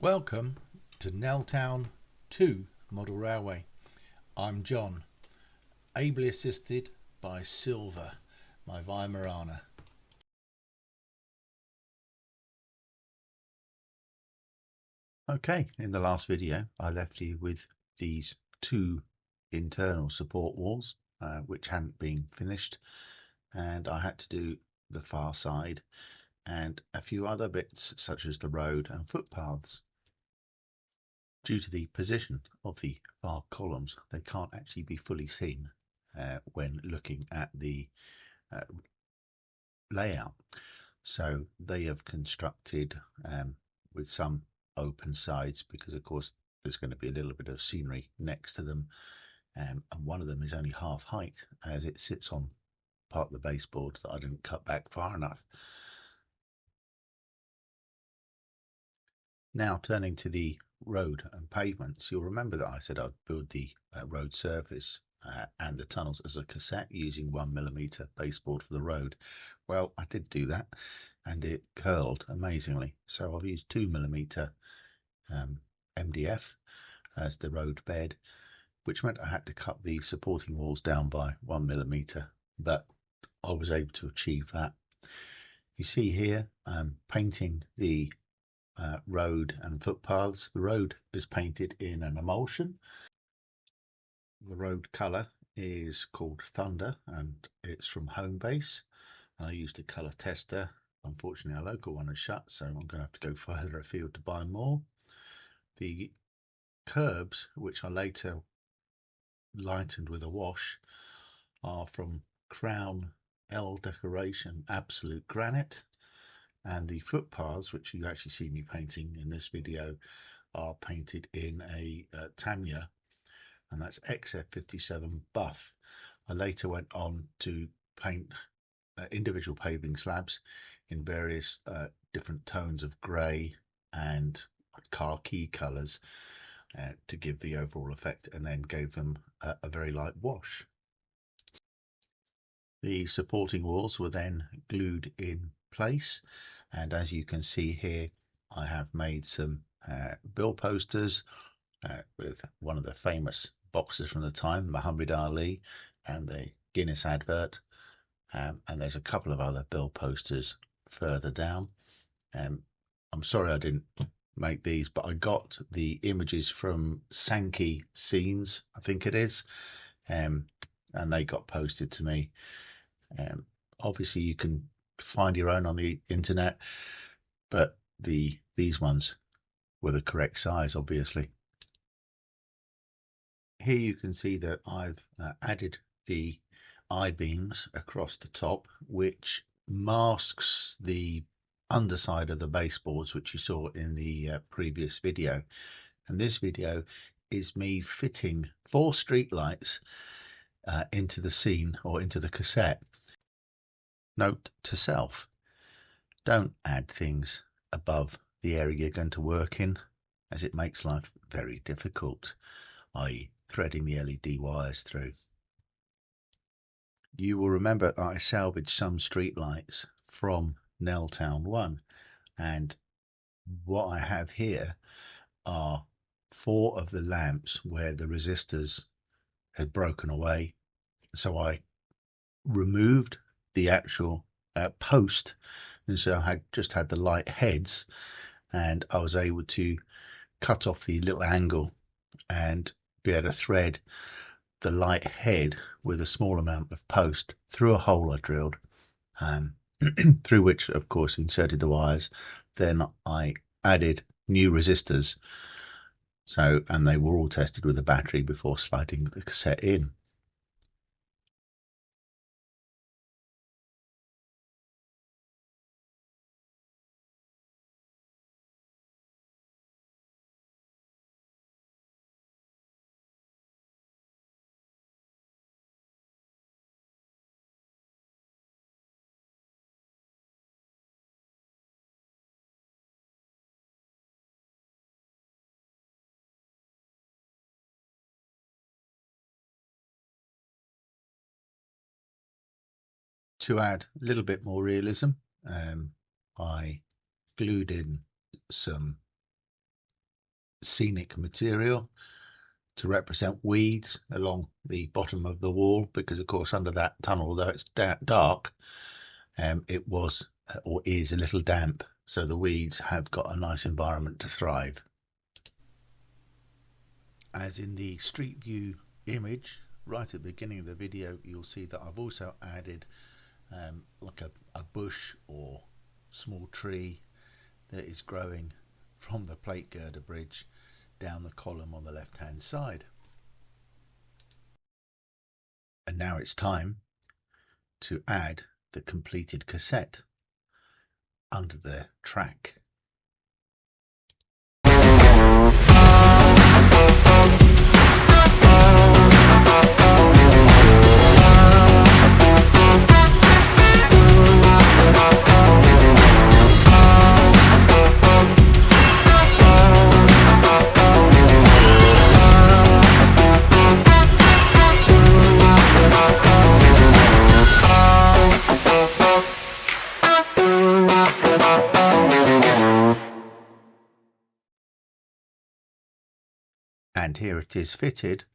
Welcome to Nell 2 Model Railway. I'm John, ably assisted by Silver, my Weimaraner. Okay, in the last video I left you with these two internal support walls which hadn't been finished, and I had to do the far side and a few other bits such as the road and footpaths. Due to the position of the far columns, they can't actually be fully seen when looking at the layout. So they have constructed with some open sides, because of course there's going to be a little bit of scenery next to them, and one of them is only half height as it sits on part of the baseboard that I didn't cut back far enough. Now turning to the road and pavements, you'll remember that I said I'd build the road surface and the tunnels as a cassette using 1mm baseboard for the road. Well, I did do that and it curled amazingly, so I've used 2mm MDF as the road bed, which meant I had to cut the supporting walls down by 1mm, but I was able to achieve that. You see here I'm painting the road and footpaths. The road is painted in an emulsion. The road colour is called Thunder and it's from Home Base. I used a colour tester. Unfortunately, our local one is shut, so I'm going to have to go further afield to buy more. The curbs, which I later lightened with a wash, are from Crown L Decoration Absolute Granite, and the footpaths, which you actually see me painting in this video, are painted in a Tamiya, and that's XF57 buff. I later went on to paint individual paving slabs in various different tones of grey and khaki colours to give the overall effect, and then gave them a very light wash. The supporting walls were then glued in place, and as you can see here, I have made some bill posters with one of the famous boxers from the time, Muhammad Ali, and the Guinness advert, and there's a couple of other bill posters further down. I'm sorry I didn't make these, but I got the images from Sankey Scenes, I think it is, and they got posted to me. Obviously you can find your own on the internet, but these ones were the correct size, obviously. Here you can see that I've added the I-beams across the top, which masks the underside of the baseboards, which you saw in the previous video. And this video is me fitting 4 street lights into the scene, or into the cassette. Note to self: don't add things above the area you're going to work in, as it makes life very difficult, i.e. threading the LED wires through. You will remember that I salvaged some street lights from Nell 1, and what I have here are 4 of the lamps where the resistors had broken away. So I removed the actual post, and so I just had the light heads, and I was able to cut off the little angle and be able to thread the light head with a small amount of post through a hole I drilled, through which of course inserted the wires. Then I added new resistors, and they were all tested with a battery before sliding the cassette in. To add a little bit more realism, I glued in some scenic material to represent weeds along the bottom of the wall, because of course under that tunnel, although it's dark, it was or is a little damp, so the weeds have got a nice environment to thrive. As in the street view image right at the beginning of the video, you'll see that I've also added like a bush or small tree that is growing from the plate girder bridge down the column on the left hand side. And now it's time to add the completed cassette under the track. And here it is fitted.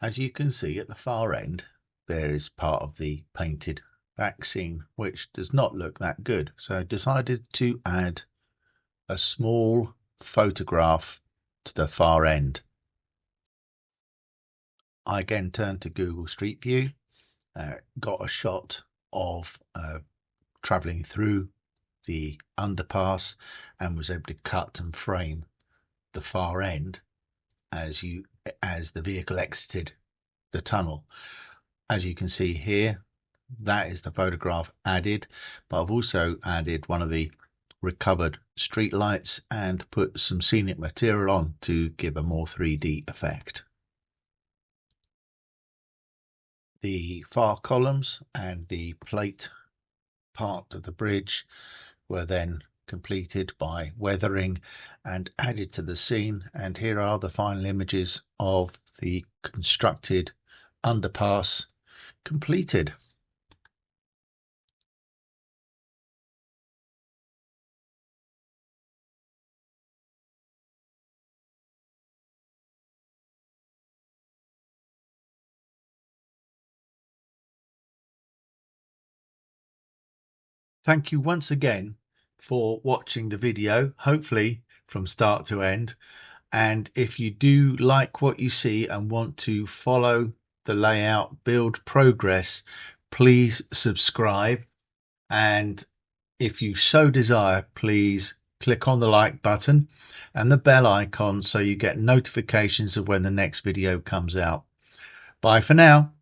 As you can see at the far end, there is part of the painted back scene, which does not look that good. So I decided to add a small photograph to the far end. I again turned to Google Street View, got a shot of travelling through the underpass, and was able to cut and frame the far end as the vehicle exited the tunnel. As you can see here, that is the photograph added, but I've also added one of the recovered street lights and put some scenic material on to give a more 3D effect. The far columns and the plate part of the bridge were then completed by weathering and added to the scene, and here are the final images of the constructed underpass completed. Thank you once again for watching the video, hopefully from start to end. And if you do like what you see and want to follow the layout build progress, please subscribe. And if you so desire, please click on the like button and the bell icon so you get notifications of when the next video comes out. Bye for now.